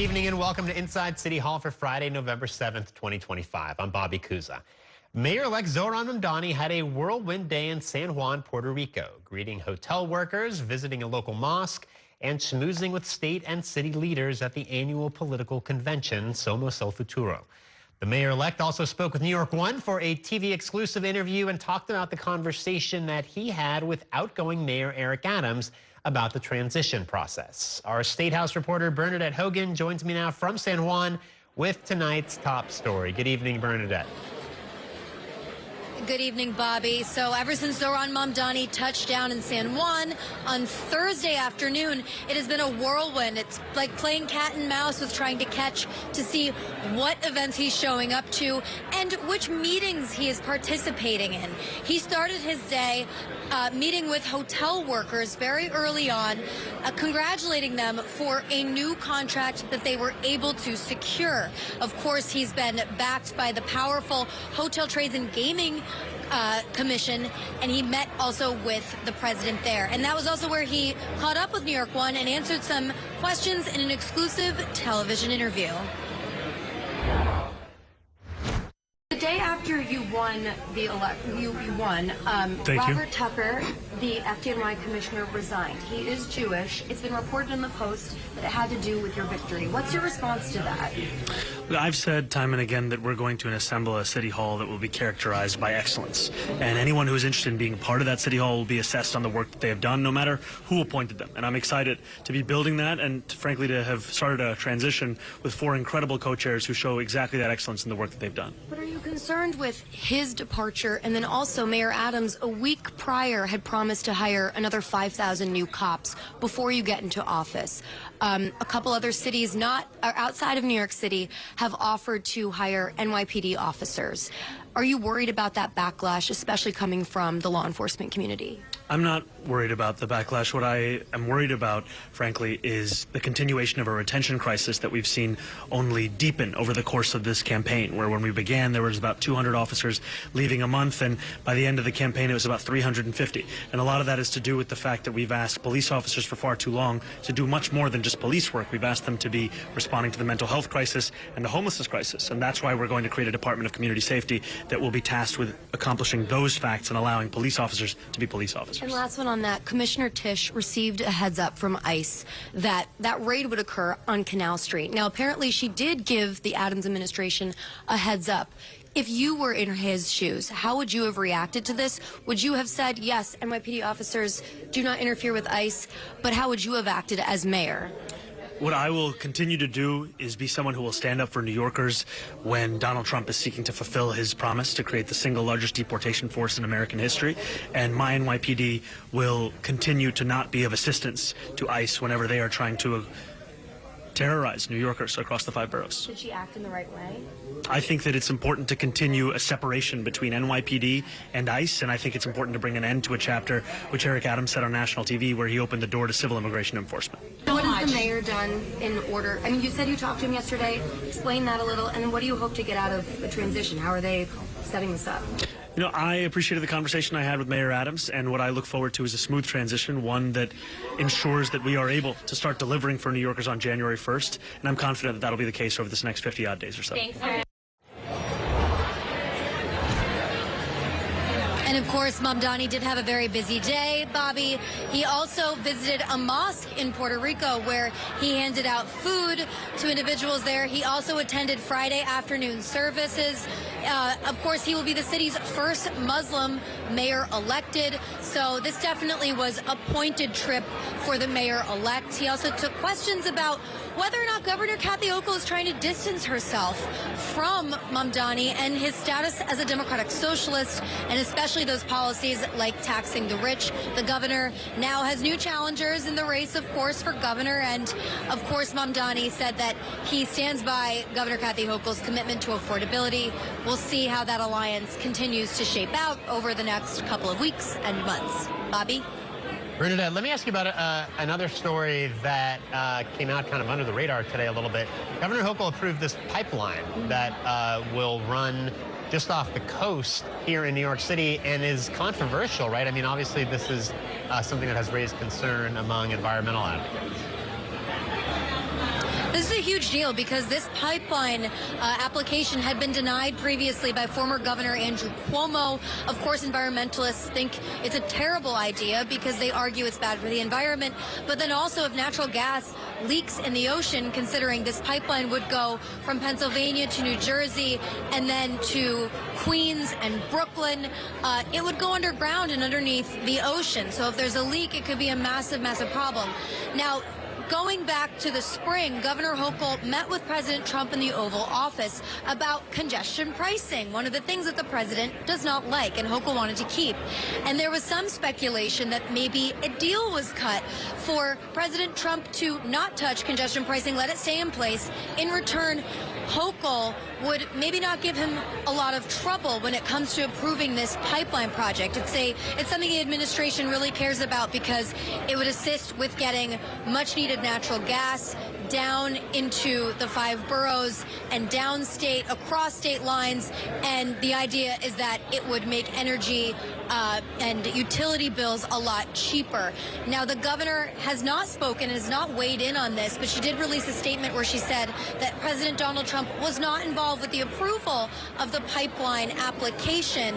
evening and welcome to Inside City Hall for Friday, November 7th, 2025. I'm Bobby Cusa. Mayor-elect Zohran Mamdani had a whirlwind day in San Juan, Puerto Rico, greeting hotel workers, visiting a local mosque, and schmoozing with state and city leaders at the annual political convention, Somos el Futuro. The mayor-elect also spoke with New York One for a TV-exclusive interview and talked about the conversation that he had with outgoing Mayor Eric Adams about the transition process. Our State House reporter Bernadette Hogan joins me now from San Juan with tonight's top story. Good evening, Bernadette. Good evening, Bobby. So ever since Zohran Mamdani touched down in San Juan on Thursday afternoon, it has been a whirlwind. It's like playing cat and mouse with trying to catch to see what events he's showing up to and which meetings he is participating in. He started his day meeting with hotel workers very early on, congratulating them for a new contract that they were able to secure. Of course, he's been backed by the powerful Hotel Trades and Gaming Commission, and he met also with the president there. And that was also where he caught up with New York One and answered some questions in an exclusive television interview. The day after you won the Robert Tucker, the FDNY commissioner, resigned. He is Jewish. It's been reported in the Post that it had to do with your victory. What's your response to that? I've said time and again that we're going to assemble a city hall that will be characterized by excellence. And anyone who is interested in being part of that city hall will be assessed on the work that they have done, no matter who appointed them. And I'm excited to be building that and, frankly, to have started a transition with 4 incredible co-chairs who show exactly that excellence in the work that they've done. But are you concerned with his departure? And then also Mayor Adams, a week prior, had promised to hire another 5,000 new cops before you get into office. A couple other cities outside of New York City have offered to hire NYPD officers. Are you worried about that backlash, especially coming from the law enforcement community? I'm not worried about the backlash. What I am worried about, frankly, is the continuation of a retention crisis that we've seen only deepen over the course of this campaign, where when we began, there was about 200 officers leaving a month, and by the end of the campaign, it was about 350. And a lot of that is to do with the fact that we've asked police officers for far too long to do much more than just police work. We've asked them to be responding to the mental health crisis and the homelessness crisis, and that's why we're going to create a Department of Community Safety that will be tasked with accomplishing those facts and allowing police officers to be police officers. And last one on that, Commissioner Tisch received a heads up from ICE that that raid would occur on Canal Street. Now, apparently she did give the Adams administration a heads up. If you were in his shoes, how would you have reacted to this? Would you have said, yes, NYPD officers do not interfere with ICE, but how would you have acted as mayor? What I will continue to do is be someone who will stand up for New Yorkers when Donald Trump is seeking to fulfill his promise to create the single largest deportation force in American history. And my NYPD will continue to not be of assistance to ICE whenever they are trying to terrorize New Yorkers across the 5 boroughs. Should she act in the right way? I think that it's important to continue a separation between NYPD and ICE, and I think it's important to bring an end to a chapter which Eric Adams said on national TV where he opened the door to civil immigration enforcement. What has the mayor done in order? I mean, you said you talked to him yesterday. Explain that a little, and what do you hope to get out of the transition? How are they setting this up? You know, I appreciated the conversation I had with Mayor Adams, and what I look forward to is a smooth transition, one that ensures that we are able to start delivering for New Yorkers on January 1st, and I'm confident that that'll be the case over this next 50-odd days or so. Thanks. And of course, Mamdani did have a very busy day, Bobby. He also visited a mosque in Puerto Rico where he handed out food to individuals there. He also attended Friday afternoon services. Of course, he will be the city's first Muslim mayor elected. So this definitely was a pointed trip for the mayor-elect. He also took questions about whether or not Governor Kathy Hochul is trying to distance herself from Mamdani and his status as a democratic socialist, and especially those policies like taxing the rich. The governor now has new challengers in the race, of course, for governor. And, of course, Mamdani said that he stands by Governor Kathy Hochul's commitment to affordability. We'll see how that alliance continues to shape out over the next couple of weeks and months. Bobby? Bernadette, let me ask you about another story that came out kind of under the radar today a little bit. Governor Hochul approved this pipeline that will run just off the coast here in New York City and is controversial, right? I mean, obviously, this is something that has raised concern among environmental advocates. The This is a huge deal because this pipeline application had been denied previously by former Governor Andrew Cuomo. Of course, environmentalists think it's a terrible idea because they argue it's bad for the environment. But then also if natural gas leaks in the ocean, considering this pipeline would go from Pennsylvania to New Jersey and then to Queens and Brooklyn, it would go underground and underneath the ocean. So if there's a leak, it could be a massive, massive problem. Now, going back to the spring, Governor Hochul met with President Trump in the Oval Office about congestion pricing, one of the things that the president does not like and Hochul wanted to keep. And there was some speculation that maybe a deal was cut for President Trump to not touch congestion pricing, let it stay in place. In return, Hochul would maybe not give him a lot of trouble when it comes to approving this pipeline project. It's something the administration really cares about because it would assist with getting much needed natural gas down into the 5 boroughs and downstate, across state lines. And the idea is that it would make energy and utility bills a lot cheaper. Now, the governor has not spoken, has not weighed in on this, but she did release a statement where she said that President Donald Trump was not involved with the approval of the pipeline application.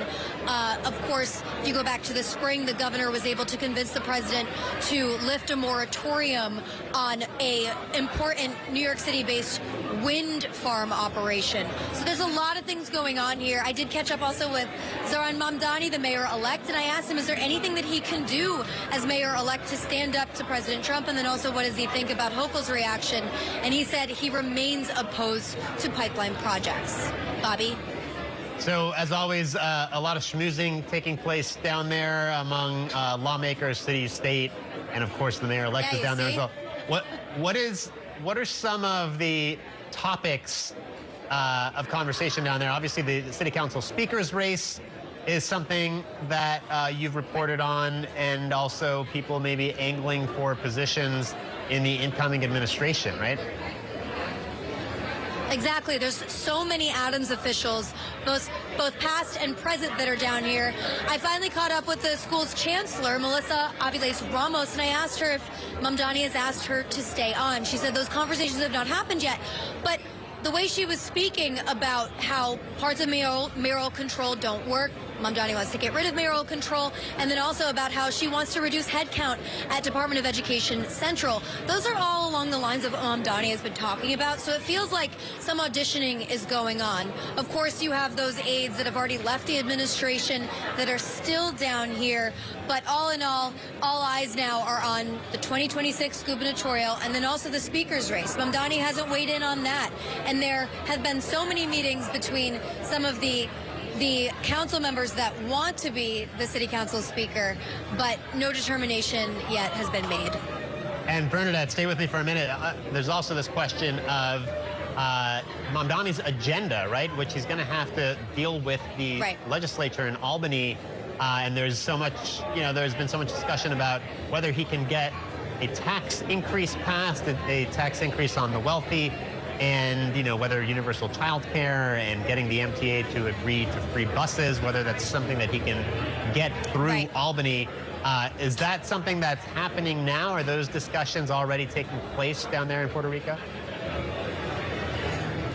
Of course, if you go back to the spring, the governor was able to convince the president to lift a moratorium on a important New York City-based wind farm operation. So there's a lot of things going on here. I did catch up also with Zohran Mamdani, the mayor-elect, and I asked him, is there anything that he can do as mayor-elect to stand up to President Trump? And then also, what does he think about Hochul's reaction? And he said he remains opposed to pipeline projects. Bobby? So, as always, a lot of schmoozing taking place down there among lawmakers, city, state, and of course the mayor-elect is down there as well. What are some of the topics of conversation down there? Obviously, the city council speaker's race is something that you've reported on, and also people maybe angling for positions in the incoming administration, right? Exactly. There's so many Adams officials, both past and present, that are down here. I finally caught up with the school's chancellor, Melissa Aviles Ramos, and I asked her if Mamdani has asked her to stay on. She said those conversations have not happened yet, but the way she was speaking about how parts of mayoral control don't work, Mamdani wants to get rid of mayoral control, and then also about how she wants to reduce headcount at Department of Education Central. Those are all along the lines of what Mamdani has been talking about, so it feels like some auditioning is going on. Of course, you have those aides that have already left the administration that are still down here, but all in all eyes now are on the 2026 gubernatorial and then also the speaker's race. Mamdani hasn't weighed in on that, and there have been so many meetings between some of the council members that want to be the city council speaker, but no determination yet has been made. And Bernadette, stay with me for a minute. There's also this question of Mamdani's agenda, right, which he's going to have to deal with the legislature in Albany. And there's so much, there's been so much discussion about whether he can get a tax increase passed, a tax increase on the wealthy, and whether universal child care and getting the MTA to agree to free buses, whether that's something that he can get through Albany. Is that something that's happening now? Are those discussions already taking place down there in Puerto Rico?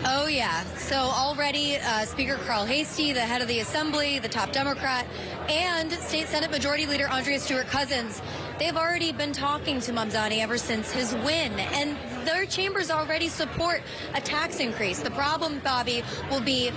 Oh, yeah. So already Speaker Carl Hastie, the head of the Assembly, the top Democrat, and State Senate Majority Leader Andrea Stewart-Cousins, they've already been talking to Mamdani ever since his win, and their chambers already support a tax increase. The problem, Bobby, will be,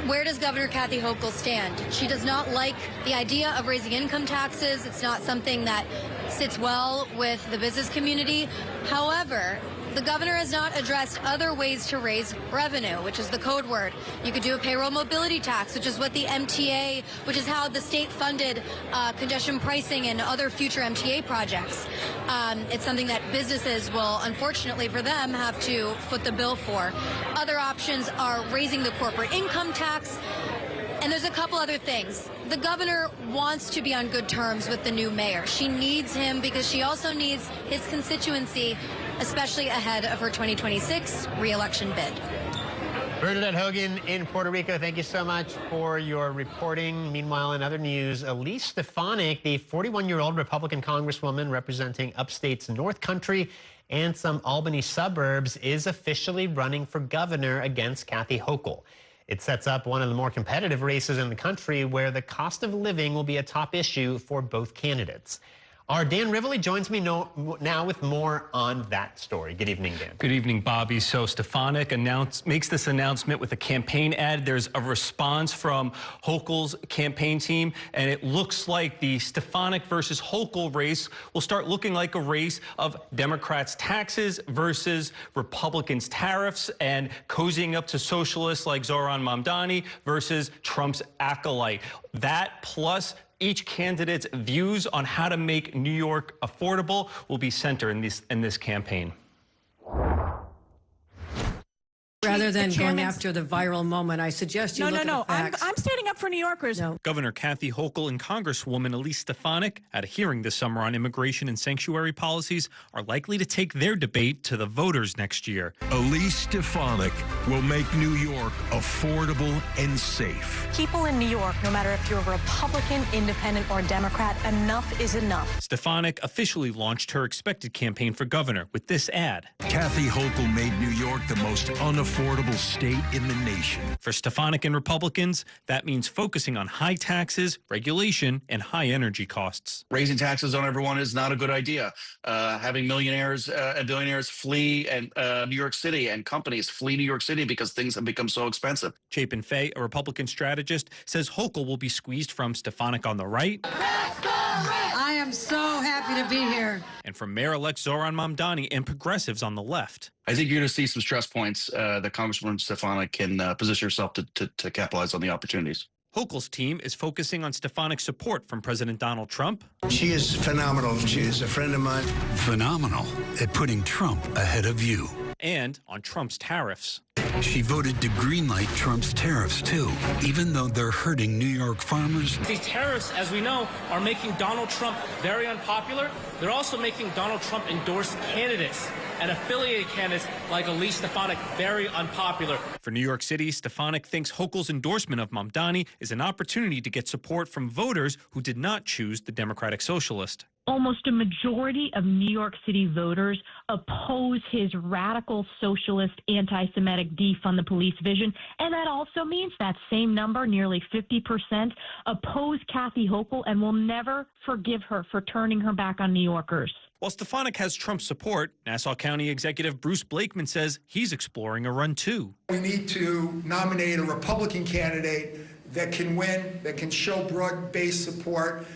where does Governor Kathy Hochul stand? She does not like the idea of raising income taxes. It's not something that sits well with the business community. However, the governor has not addressed other ways to raise revenue, which is the code word. You could do a payroll mobility tax, which is what the MTA, which is how the state funded congestion pricing and other future MTA projects. It's something that businesses will, unfortunately for them, have to foot the bill for. Other options are raising the corporate income tax. And there's a couple other things. The governor wants to be on good terms with the new mayor. She needs him because she also needs his constituency, especially ahead of her 2026 re-election bid. Bernadette Hogan in Puerto Rico, thank you so much for your reporting. Meanwhile, in other news, Elise Stefanik, the 41-year-old Republican congresswoman representing upstate's North Country and some Albany suburbs, is officially running for governor against Kathy Hochul. It sets up one of the more competitive races in the country where the cost of living will be a top issue for both candidates. Our Dan Rivoli joins me now with more on that story. Good evening, Dan. Good evening, Bobby. So Stefanik makes this announcement with a campaign ad. There's a response from Hochul's campaign team, and it looks like the Stefanik versus Hochul race will start looking like a race of Democrats' taxes versus Republicans' tariffs, and cozying up to socialists like Zohran Mamdani versus Trump's acolyte. That plus each candidate's views on how to make New York affordable will be centered in this campaign. Rather than going after the viral moment, I suggest you look at the facts. I'm standing up for New Yorkers. No. Governor Kathy Hochul and Congresswoman Elise Stefanik, at a hearing this summer on immigration and sanctuary policies, are likely to take their debate to the voters next year. Elise Stefanik will make New York affordable and safe. People in New York, no matter if you're a Republican, Independent, or Democrat, enough is enough. Stefanik officially launched her expected campaign for governor with this ad. Kathy Hochul made New York the most unaffordable state in the nation. For Stefanik and Republicans, that means focusing on high taxes, regulation, and high energy costs. Raising taxes on everyone is not a good idea. Having millionaires and billionaires flee New York City, and companies flee New York City because things have become so expensive. Chapin Fay, a Republican strategist, says Hochul will be squeezed from Stefanik on the right. I am so happy to be here. And from Mayor-elect Zohran Mamdani and progressives on the left. I think you're going to see some stress points that Congresswoman Stefanik can position herself to capitalize on the opportunities. Hochul's team is focusing on Stefanik's support from President Donald Trump. She is phenomenal. She is a friend of mine. Phenomenal at putting Trump ahead of you. And on Trump's tariffs. She voted to greenlight Trump's tariffs, too, even though they're hurting New York farmers. These tariffs, as we know, are making Donald Trump very unpopular. They're also making Donald Trump endorse candidates and affiliated candidates like Elise Stefanik very unpopular. For New York City, Stefanik thinks Hochul's endorsement of Mamdani is an opportunity to get support from voters who did not choose the Democratic Socialist. Almost a majority of New York City voters oppose his radical socialist anti-Semitic defund the police vision. And that also means that same number, nearly 50%, oppose Kathy Hochul and will never forgive her for turning her back on New Yorkers. While Stefanik has Trump's support, Nassau County Executive Bruce Blakeman says he's exploring a run too. We need to nominate a Republican candidate that can win, that can show broad-based support.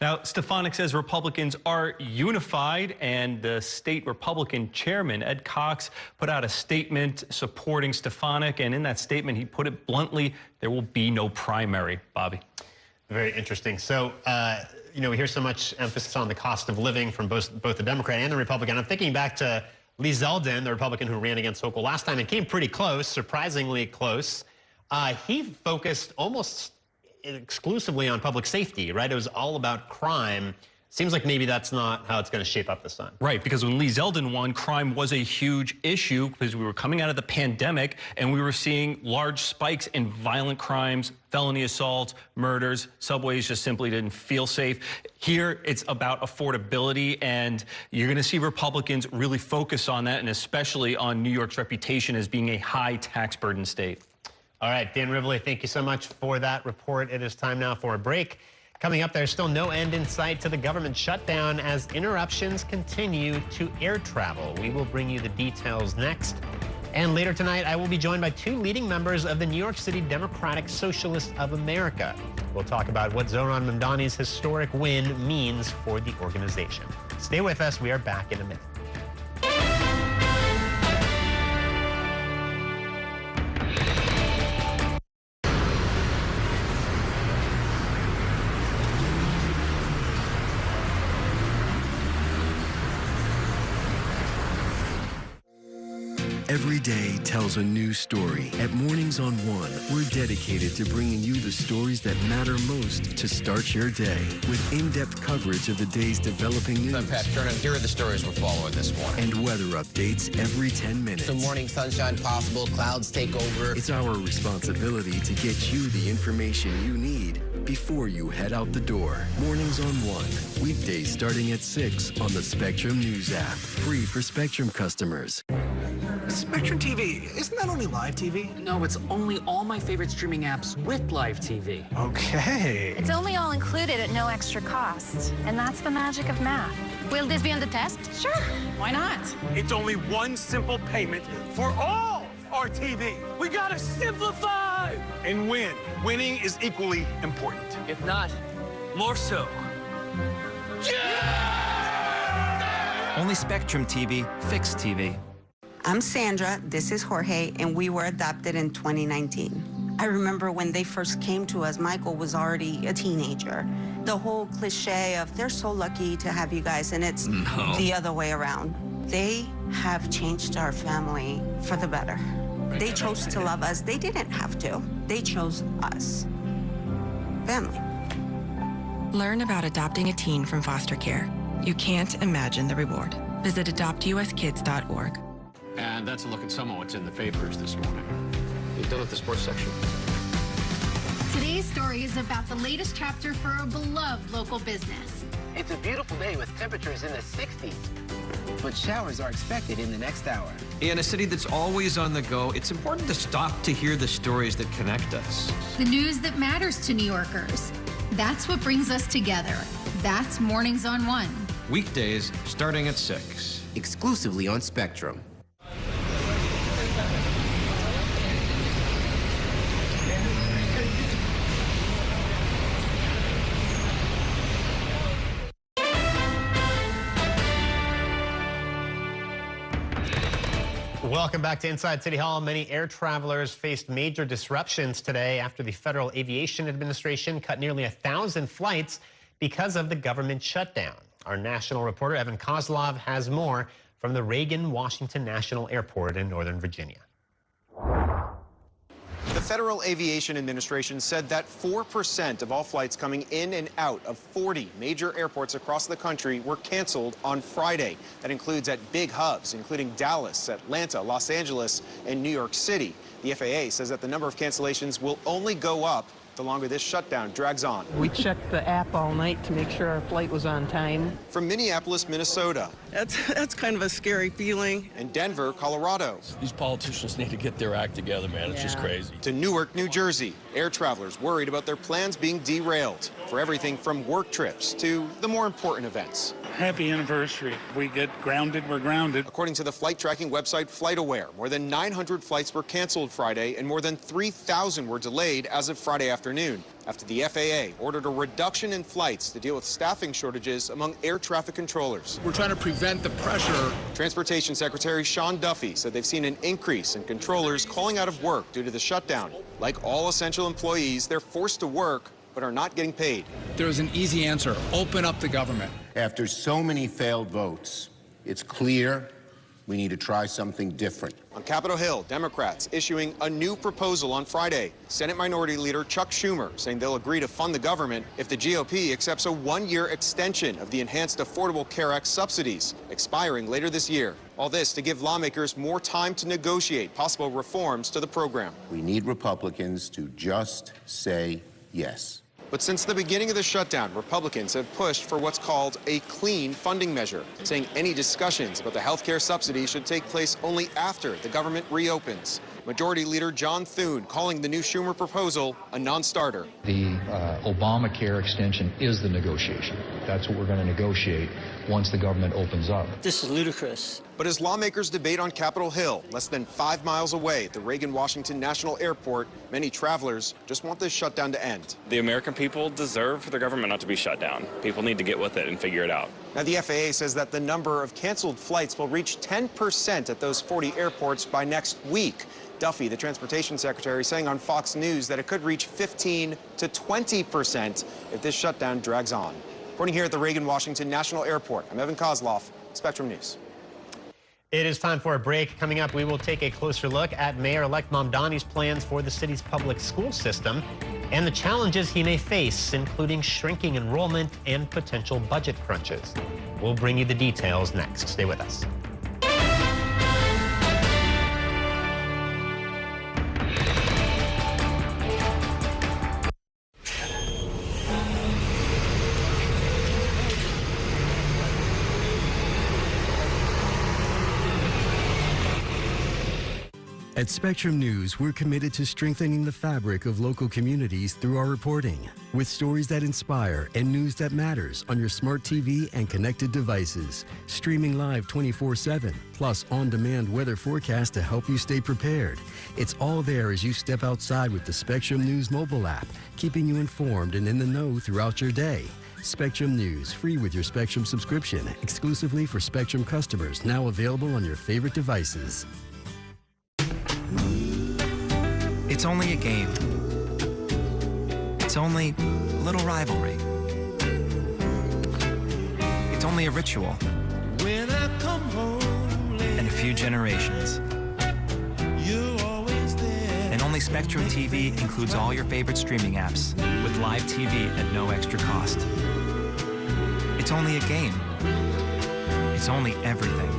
Now, Stefanik says Republicans are unified, and the state Republican chairman, Ed Cox, put out a statement supporting Stefanik, and in that statement, he put it bluntly, there will be no primary. Bobby. Very interesting. So, we hear so much emphasis on the cost of living from both the Democrat and the Republican. I'm thinking back to Lee Zeldin, the Republican who ran against Hochul last time and came pretty close, surprisingly close. He focused almost exclusively on public safety, right? It was all about crime. Seems like maybe that's not how it's going to shape up this time. Right, because when Lee Zeldin won, crime was a huge issue because we were coming out of the pandemic and we were seeing large spikes in violent crimes, felony assaults, murders. Subways just simply didn't feel safe. Here, it's about affordability, and you're going to see Republicans really focus on that, and especially on New York's reputation as being a high tax burden state. All right, Dan Rivoli, thank you so much for that report. It is time now for a break. Coming up, there's still no end in sight to the government shutdown as interruptions continue to air travel. We will bring you the details next. And later tonight, I will be joined by two leading members of the New York City Democratic Socialists of America. We'll talk about what Zohran Mamdani's historic win means for the organization. Stay with us. We are back in a minute. Every day tells a new story. At Mornings on One, we're dedicated to bringing you the stories that matter most to start your day. With in-depth coverage of the day's developing news. I'm Pat Kernan. Here are the stories we're following this morning. And weather updates every 10 minutes. Some morning sunshine possible, clouds take over. It's our responsibility to get you the information you need before you head out the door. Mornings on One. Weekdays starting at 6 on the Spectrum News app. Free for Spectrum customers. Spectrum TV, isn't that only live TV? No, it's only all my favorite streaming apps with live TV. Okay. It's only all included at no extra cost. And that's the magic of math. Will this be on the test? Sure. Why not? It's only one simple payment for all our TV. We gotta simplify and win. Winning is equally important. If not, more so. Yeah! Only Spectrum TV, fixed TV. I'm Sandra, this is Jorge, and we were adopted in 2019. I remember when they first came to us, Michael was already a teenager. The whole cliche of they're so lucky to have you guys, and it's the other way around. They have changed our family for the better. They chose to love us. They didn't have to. They chose us. Family. Learn about adopting a teen from foster care. You can't imagine the reward. Visit adoptuskids.org. And that's a look at some of what's in the papers this morning. You're done with the sports section. Today's story is about the latest chapter for a beloved local business. It's a beautiful day with temperatures in the 60s, but showers are expected in the next hour. In a city that's always on the go, it's important to stop to hear the stories that connect us. The news that matters to New Yorkers. That's what brings us together. That's Mornings on One. Weekdays starting at 6. Exclusively on Spectrum. Welcome back to Inside City Hall. Many air travelers faced major disruptions today after the Federal Aviation Administration cut nearly 1,000 flights because of the government shutdown. Our national reporter Evan Kozlov has more from the Reagan Washington National Airport in Northern Virginia. The Federal Aviation Administration said that 4% of all flights coming in and out of 40 major airports across the country were canceled on Friday. That includes at big hubs, including Dallas, Atlanta, Los Angeles, and New York City. The FAA says that the number of cancellations will only go up the longer this shutdown drags on. We checked the app all night to make sure our flight was on time. From Minneapolis, Minnesota. That's kind of a scary feeling. And Denver, Colorado. These politicians need to get their act together, man. It's just crazy. To Newark, New Jersey. Air travelers worried about their plans being derailed for everything from work trips to the more important events. Happy anniversary. If we get grounded, we're grounded. According to the flight tracking website FlightAware, more than 900 flights were canceled Friday and more than 3,000 were delayed as of Friday afternoon after the FAA ordered a reduction in flights to deal with staffing shortages among air traffic controllers. We're trying to prevent the pressure. Transportation Secretary Sean Duffy said they've seen an increase in controllers calling out of work due to the shutdown. Like all essential employees, they're forced to work but are not getting paid. There's an easy answer. Open up the government. After so many failed votes, it's clear we need to try something different. On Capitol Hill, Democrats issuing a new proposal on Friday. Senate Minority Leader Chuck Schumer saying they'll agree to fund the government if the GOP accepts a one-year extension of the Enhanced Affordable Care Act subsidies, expiring later this year. All this to give lawmakers more time to negotiate possible reforms to the program. We need Republicans to just say yes. But since the beginning of the shutdown, Republicans have pushed for what's called a clean funding measure, saying any discussions about the health care subsidy should take place only after the government reopens. Majority Leader John Thune calling the new Schumer proposal a non-starter. The Obamacare extension is the negotiation. That's what we're going to negotiate once the government opens up. This is ludicrous. But as lawmakers debate on Capitol Hill, less than 5 miles away at the Reagan Washington National Airport, many travelers just want this shutdown to end. The American people deserve for their government not to be shut down. People need to get with it and figure it out. Now, the FAA says that the number of canceled flights will reach 10% at those 40 airports by next week. Duffy, the transportation secretary, saying on Fox News that it could reach 15 to 20% if this shutdown drags on. Reporting here at the Reagan Washington National Airport, I'm Evan Kozlov, Spectrum News. It is time for a break. Coming up, we will take a closer look at Mayor-elect Mamdani's plans for the city's public school system and the challenges he may face, including shrinking enrollment and potential budget crunches. We'll bring you the details next. Stay with us. At Spectrum News, we're committed to strengthening the fabric of local communities through our reporting, with stories that inspire and news that matters on your smart TV and connected devices, streaming live 24/7, plus on-demand weather forecast to help you stay prepared. It's all there as you step outside with the Spectrum News mobile app, keeping you informed and in the know throughout your day. Spectrum News, free with your Spectrum subscription, exclusively for Spectrum customers, now available on your favorite devices. It's only a game. It's only a little rivalry. It's only a ritual. When I come home late, and a few generations. you're always there. And only Spectrum TV includes all your favorite streaming apps with live TV at no extra cost. It's only a game. It's only everything.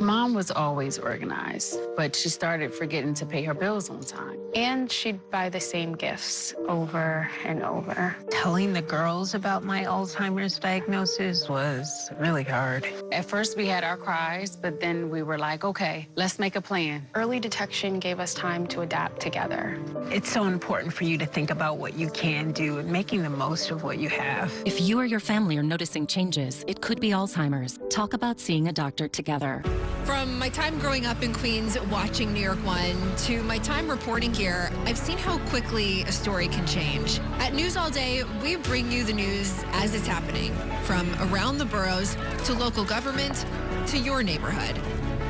Mom was always organized, but she started forgetting to pay her bills on time. And she'd buy the same gifts over and over. Telling the girls about my Alzheimer's diagnosis was really hard. At first, we had our cries, but then we were like, okay, let's make a plan. Early detection gave us time to adapt together. It's so important for you to think about what you can do and making the most of what you have. If you or your family are noticing changes, it could be Alzheimer's. Talk about seeing a doctor together. From my time growing up in Queens watching New York 1 to my time reporting here, I've seen how quickly a story can change. At News All Day, we bring you the news as it's happening, from around the boroughs to local government to your neighborhood.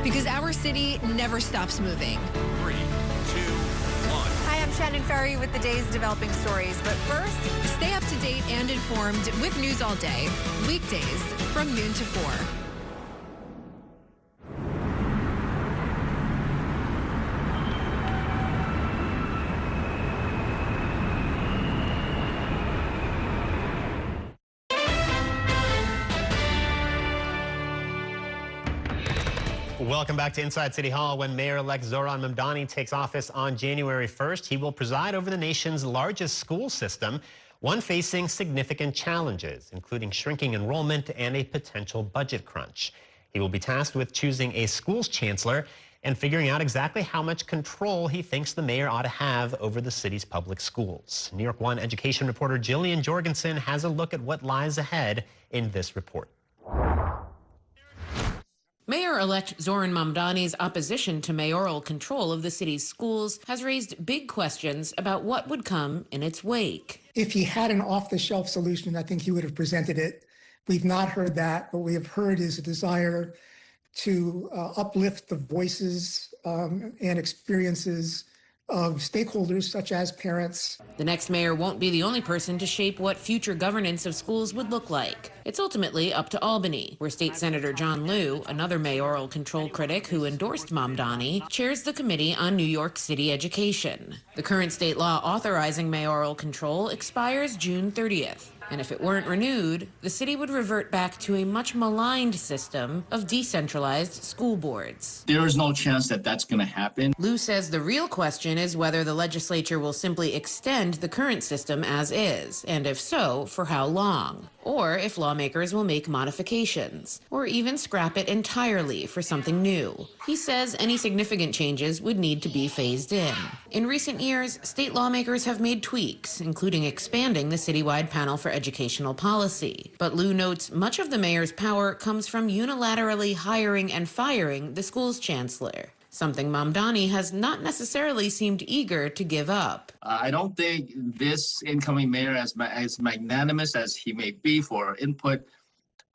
Because our city never stops moving. 3, 2, 1. Hi, I'm Shannon Ferry with the day's developing stories. But first, stay up to date and informed with News All Day, weekdays from noon to 4. Welcome back to Inside City Hall. When Mayor-elect Zohran Mamdani takes office on January 1st, he will preside over the nation's largest school system, one facing significant challenges, including shrinking enrollment and a potential budget crunch. He will be tasked with choosing a school's chancellor and figuring out exactly how much control he thinks the mayor ought to have over the city's public schools. New York 1 education reporter Jillian Jorgensen has a look at what lies ahead in this report. Mayor-elect Zohran Mamdani's opposition to mayoral control of the city's schools has raised big questions about what would come in its wake. If he had an off-the-shelf solution, I think he would have presented it. We've not heard that. What we have heard is a desire to uplift the voices and experiences of stakeholders such as parents. The next mayor won't be the only person to shape what future governance of schools would look like. It's ultimately up to Albany, where State Senator John Liu, another mayoral control critic who endorsed Mamdani, chairs the Committee on New York City Education. The current state law authorizing mayoral control expires June 30th. And if it weren't renewed, the city would revert back to a much maligned system of decentralized school boards. There is no chance that that's going to happen. Liu says the real question is whether the legislature will simply extend the current system as is, and if so, for how long? Or if lawmakers will make modifications, or even scrap it entirely for something new. He says any significant changes would need to be phased in. In recent years, state lawmakers have made tweaks, including expanding the citywide panel for educational policy. But Liu notes much of the mayor's power comes from unilaterally hiring and firing the school's chancellor, something Mamdani has not necessarily seemed eager to give up. I don't think this incoming mayor, as magnanimous as he may be for input,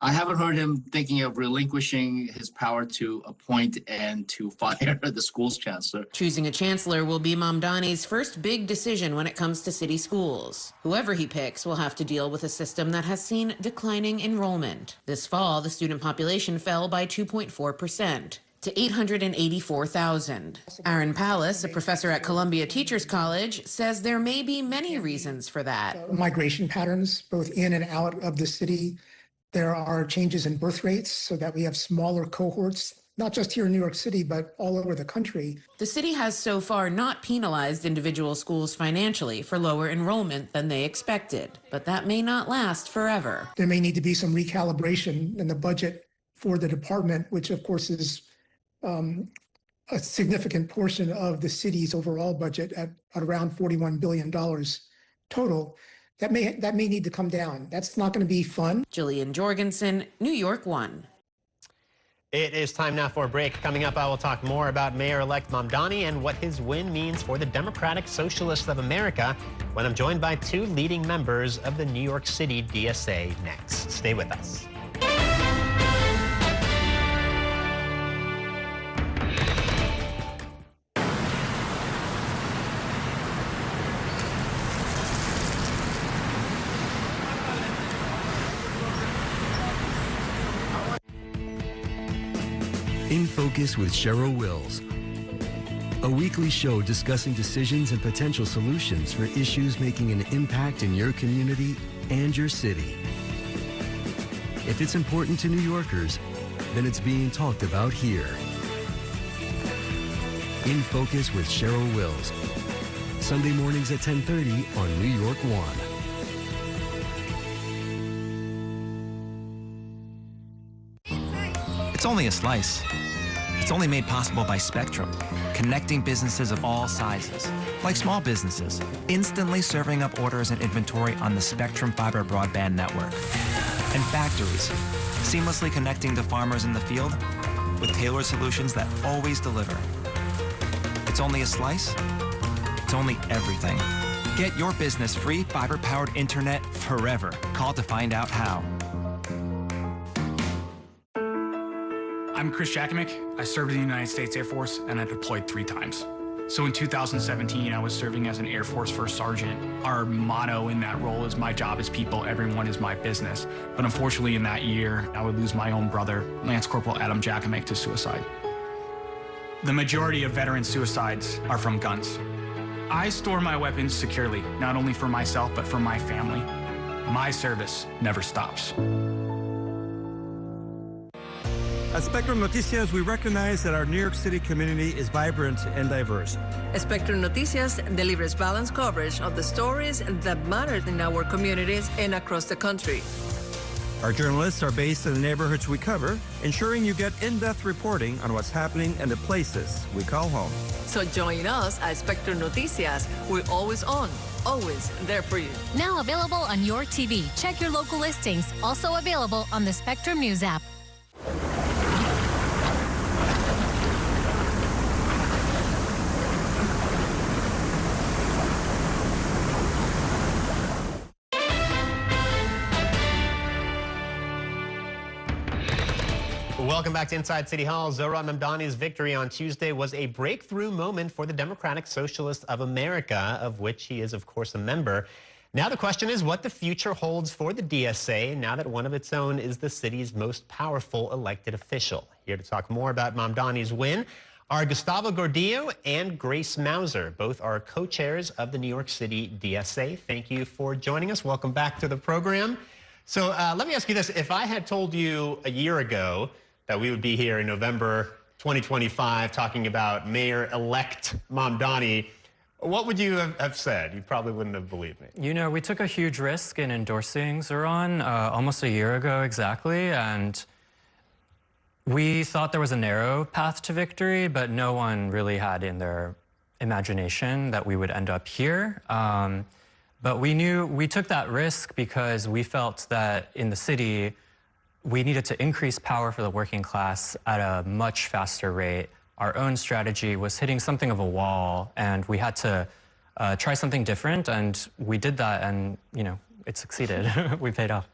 I haven't heard him thinking of relinquishing his power to appoint and to fire the school's chancellor. Choosing a chancellor will be Mamdani's first big decision when it comes to city schools. Whoever he picks will have to deal with a system that has seen declining enrollment. This fall, the student population fell by 2.4%. to 884,000. Aaron Pallas, a professor at Columbia Teachers College, says there may be many reasons for that. Migration patterns, both in and out of the city. There are changes in birth rates so that we have smaller cohorts, not just here in New York City, but all over the country. The city has so far not penalized individual schools financially for lower enrollment than they expected, but that may not last forever. There may need to be some recalibration in the budget for the department, which of course is a significant portion of the city's overall budget at around $41 billion total. That may need to come down. That's not going to be fun. Jillian Jorgensen, New York 1. It is time now for a break. Coming up, I will talk more about Mayor-elect Mamdani and what his win means for the Democratic Socialists of America when I'm joined by two leading members of the New York City DSA next. Stay with us. In Focus with Cheryl Wills, a weekly show discussing decisions and potential solutions for issues making an impact in your community and your city. If it's important to New Yorkers, then it's being talked about here. In Focus with Cheryl Wills, Sunday mornings at 10:30 on New York 1. It's only a slice. It's only made possible by Spectrum, connecting businesses of all sizes, like small businesses, instantly serving up orders and inventory on the Spectrum Fiber broadband network, and factories, seamlessly connecting to farmers in the field with tailored solutions that always deliver. It's only a slice. It's only everything. Get your business free fiber-powered internet forever. Call to find out how. I'm Chris Jakovic. I served in the United States Air Force and I deployed 3 times. So in 2017, I was serving as an Air Force First Sergeant. Our motto in that role is my job is people, everyone is my business. But unfortunately in that year, I would lose my own brother, Lance Corporal Adam Jakovic, to suicide. The majority of veteran suicides are from guns. I store my weapons securely, not only for myself, but for my family. My service never stops. At Spectrum Noticias, we recognize that our New York City community is vibrant and diverse. Spectrum Noticias delivers balanced coverage of the stories that matter in our communities and across the country. Our journalists are based in the neighborhoods we cover, ensuring you get in-depth reporting on what's happening in the places we call home. So join us at Spectrum Noticias. We're always on, always there for you. Now available on your TV. Check your local listings. Also available on the Spectrum News app. Welcome back to Inside City Hall. Zohran Mamdani's victory on Tuesday was a breakthrough moment for the Democratic Socialists of America, of which he is, of course, a member. Now the question is what the future holds for the DSA now that one of its own is the city's most powerful elected official. Here to talk more about Mamdani's win are Gustavo Gordillo and Grace Mauser. Both are co-chairs of the New York City DSA. Thank you for joining us. Welcome back to the program. So let me ask you this. If I had told you a year ago that we would be here in November 2025 talking about Mayor-elect Mamdani, what would you have said? You probably wouldn't have believed me. You know, we took a huge risk in endorsing Zohran almost a year ago exactly, and we thought there was a narrow path to victory, but no one really had in their imagination that we would end up here. But we took that risk because we felt that in the city, we needed to increase power for the working class at a much faster rate. Our own strategy was hitting something of a wall, and we had to try something different, and we did that, and, you know, it succeeded. We paid off.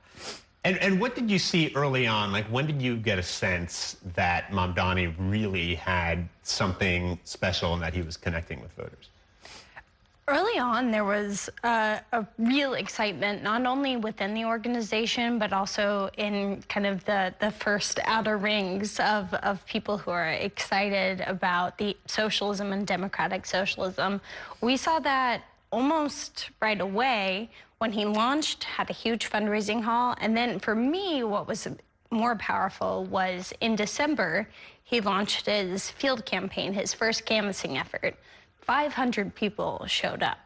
And what did you see early on? Like, when did you get a sense that Mamdani really had something special and that he was connecting with voters? Early on, there was a real excitement, not only within the organization, but also in kind of the first outer rings of people who are excited about the socialism and democratic socialism. We saw that almost right away when he launched, had a huge fundraising haul. And then for me, what was more powerful was in December, he launched his field campaign, his first canvassing effort. 500 people showed up.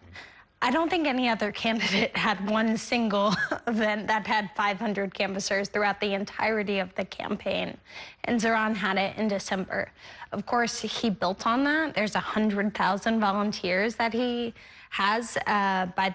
I don't think any other candidate had one single event that had 500 canvassers throughout the entirety of the campaign. And Zohran had it in December. Of course, he built on that. There's 100,000 volunteers that he has by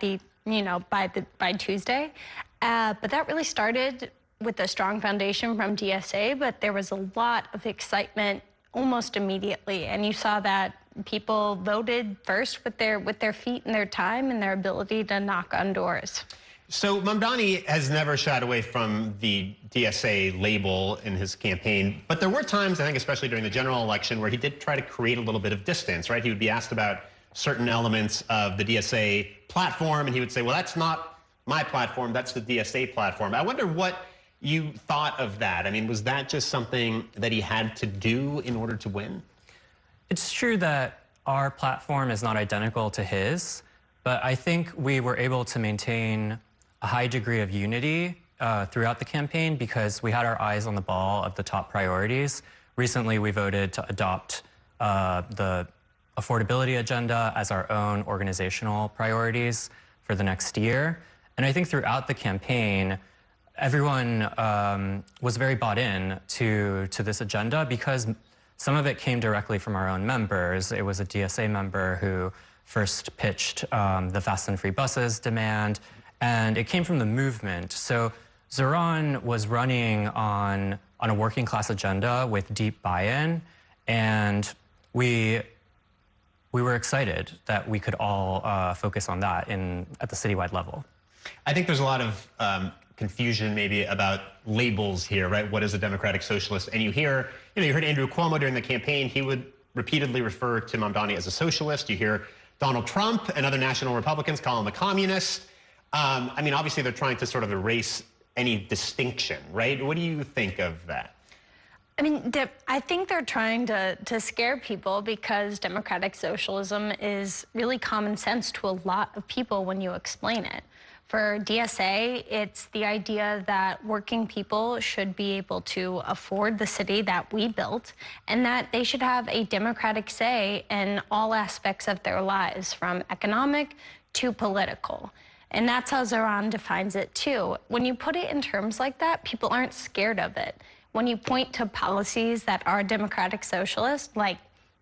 Tuesday. But that really started with a strong foundation from DSA, but there was a lot of excitement almost immediately. And you saw that people voted first with their feet and their time and their ability to knock on doors. So Mamdani has never shied away from the DSA label in his campaign, but there were times, I think especially during the general election, where he did try to create a little bit of distance, right? He would be asked about certain elements of the DSA platform, and he would say, well, that's not my platform, that's the DSA platform. I wonder what you thought of that. I mean, was that just something that he had to do in order to win? It's true that our platform is not identical to his, but I think we were able to maintain a high degree of unity throughout the campaign because we had our eyes on the ball of the top priorities. Recently, we voted to adopt the affordability agenda as our own organizational priorities for the next year. And I think throughout the campaign, everyone was very bought in to this agenda because some of it came directly from our own members. It was a DSA member who first pitched the fast and free buses demand, and it came from the movement. So Zohran was running on a working class agenda with deep buy-in, and we were excited that we could all focus on that at the citywide level. I think there's a lot of confusion maybe about labels here, right? What is a democratic socialist? And you heard Andrew Cuomo during the campaign, he would repeatedly refer to Mamdani as a socialist. You hear Donald Trump and other national Republicans call him a communist. I mean, obviously they're trying to sort of erase any distinction, right? What do you think of that? I mean, I think they're trying to scare people because democratic socialism is really common sense to a lot of people when you explain it. For DSA, it's the idea that working people should be able to afford the city that we built and that they should have a democratic say in all aspects of their lives, from economic to political. And that's how Zohran defines it too. When you put it in terms like that, people aren't scared of it. When you point to policies that are democratic socialist, like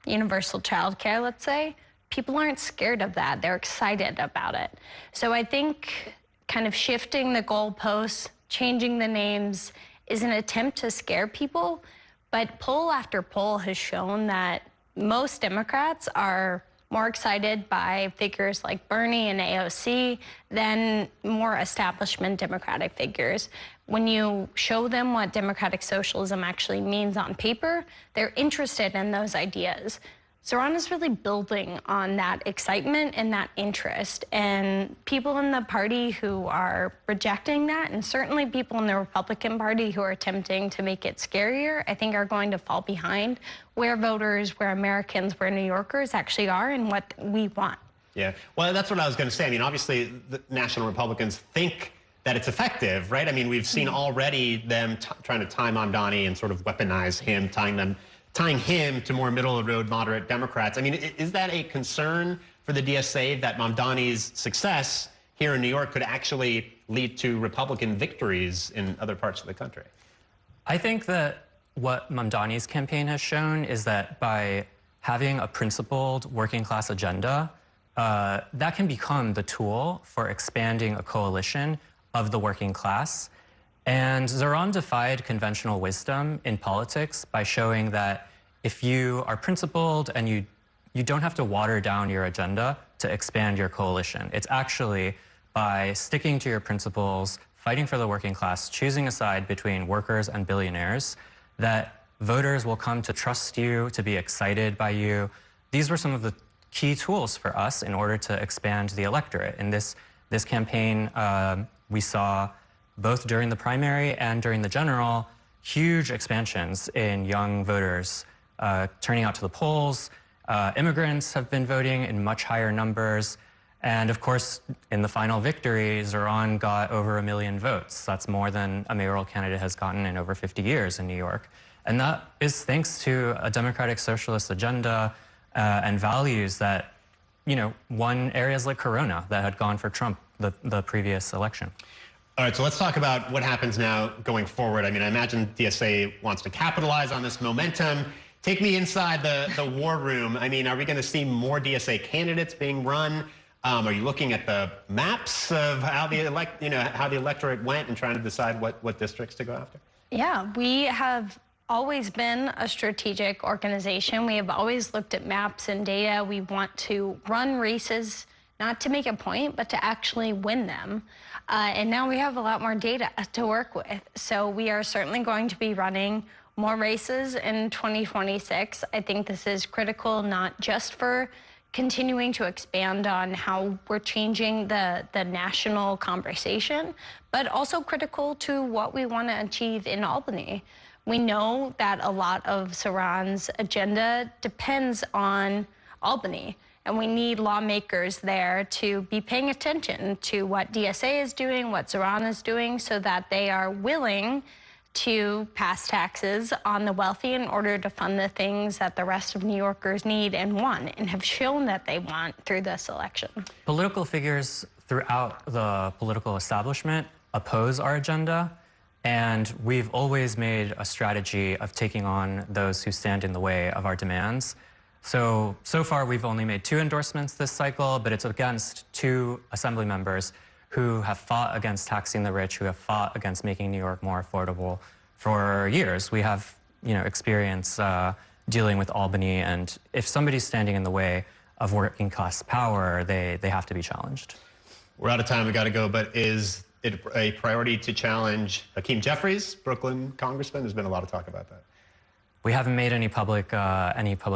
universal child care, let's say, people aren't scared of that. They're excited about it. So I think kind of shifting the goalposts, changing the names is an attempt to scare people. But poll after poll has shown that most Democrats are more excited by figures like Bernie and AOC than more establishment Democratic figures. When you show them what democratic socialism actually means on paper, they're interested in those ideas. Zohran is really building on that excitement and that interest. And people in the party who are rejecting that, and certainly people in the Republican Party who are attempting to make it scarier, I think are going to fall behind where voters, where Americans, where New Yorkers actually are and what we want. Yeah, well, that's what I was going to say. I mean, obviously, the national Republicans think that it's effective, right? I mean, we've seen already them trying to tie Mamdani and sort of weaponize him, tying him to more middle-of-the-road moderate Democrats. I mean, is that a concern for the DSA that Mamdani's success here in New York could actually lead to Republican victories in other parts of the country? I think that what Mamdani's campaign has shown is that by having a principled working-class agenda, that can become the tool for expanding a coalition of the working class. And Zohran defied conventional wisdom in politics by showing that if you are principled and you don't have to water down your agenda to expand your coalition. It's actually by sticking to your principles, fighting for the working class, choosing a side between workers and billionaires, that voters will come to trust you, to be excited by you. These were some of the key tools for us in order to expand the electorate. In this campaign, we saw both during the primary and during the general, huge expansions in young voters turning out to the polls. Immigrants have been voting in much higher numbers. And of course, in the final victory, Zohran got over 1 million votes. That's more than a mayoral candidate has gotten in over 50 years in New York. And that is thanks to a democratic socialist agenda and values that, won areas like Corona that had gone for Trump the previous election. All right, so let's talk about what happens now going forward. I mean, I imagine DSA wants to capitalize on this momentum. Take me inside the war room. I mean, are we going to see more DSA candidates being run? Are you looking at the maps of how the electorate went and trying to decide what districts to go after? Yeah, we have always been a strategic organization. We have always looked at maps and data. We want to run races, not to make a point, but to actually win them. And now we have a lot more data to work with. So we are certainly going to be running more races in 2026. I think this is critical, not just for continuing to expand on how we're changing the national conversation, but also critical to what we want to achieve in Albany. We know that a lot of Zohran's agenda depends on Albany, and we need lawmakers there to be paying attention to what DSA is doing, what Zohran is doing, so that they are willing to pass taxes on the wealthy in order to fund the things that the rest of New Yorkers need and want, and have shown that they want through this election. Political figures throughout the political establishment oppose our agenda, and we've always made a strategy of taking on those who stand in the way of our demands. So far we've only made 2 endorsements this cycle, but it's against 2 assembly members who have fought against taxing the rich, who have fought against making New York more affordable for years. We have, experience dealing with Albany, and if somebody's standing in the way of working class power, they have to be challenged. We're out of time, we got to go, but is it a priority to challenge Hakeem Jeffries, Brooklyn congressman? There's been a lot of talk about that. We haven't made any public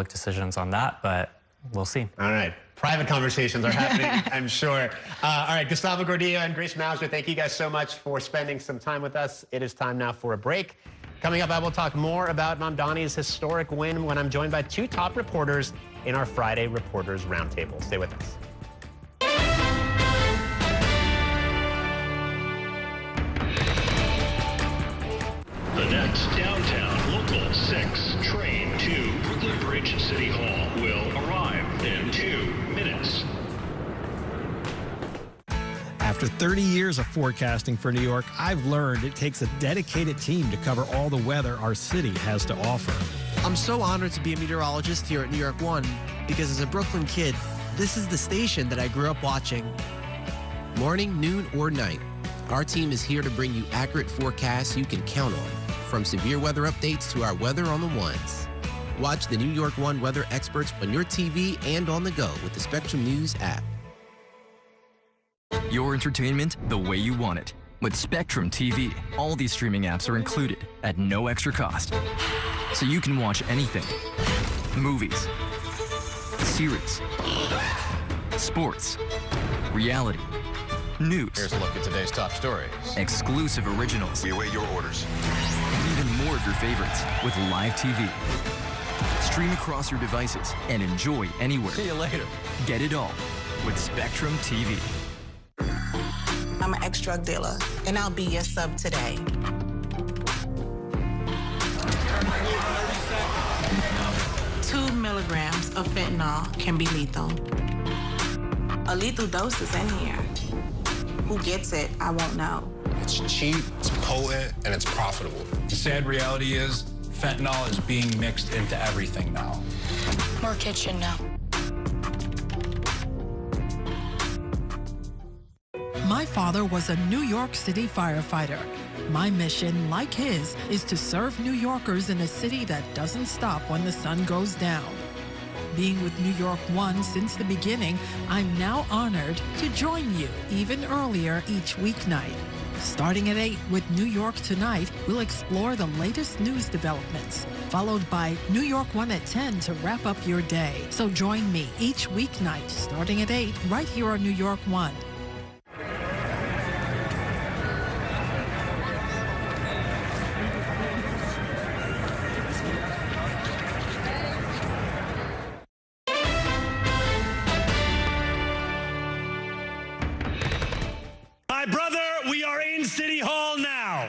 decisions on that, but we'll see. All right. Private conversations are happening, I'm sure. All right, Gustavo Gordillo and Grace Mauser, thank you guys so much for spending some time with us. It is time now for a break. Coming up, I will talk more about Mamdani's historic win when I'm joined by 2 top reporters in our Friday Reporters Roundtable. Stay with us. The next downtown local 6 train to Brooklyn Bridge City Hall will arrive in 2 minutes. After 30 years of forecasting for New York, I've learned it takes a dedicated team to cover all the weather our city has to offer. I'm so honored to be a meteorologist here at New York One because as a Brooklyn kid, this is the station that I grew up watching. Morning, noon, or night, our team is here to bring you accurate forecasts you can count on, from severe weather updates to our weather on the ones. Watch the New York One weather experts on your TV and on the go with the Spectrum News app. Your entertainment the way you want it. With Spectrum TV, all these streaming apps are included at no extra cost. So you can watch anything. Movies, series, sports, reality, news. Here's a look at today's top stories. Exclusive originals. We await your orders. And even more of your favorites with live TV. Stream across your devices and enjoy anywhere. See you later. Get it all with Spectrum TV. I'm an ex-drug dealer, and I'll be your sub today. 2 milligrams of fentanyl can be lethal. A lethal dose is in here. Who gets it, I won't know. It's cheap, it's potent, and it's profitable. The sad reality is fentanyl is being mixed into everything now. More kitchen now. My father was a New York City firefighter. My mission, like his, is to serve New Yorkers in a city that doesn't stop when the sun goes down. Being with New York One since the beginning, I'm now honored to join you even earlier each weeknight. Starting at 8 with New York Tonight, we'll explore the latest news developments, followed by New York One at 10 to wrap up your day. So join me each weeknight starting at 8 right here on New York One. Brother, we are in City Hall now.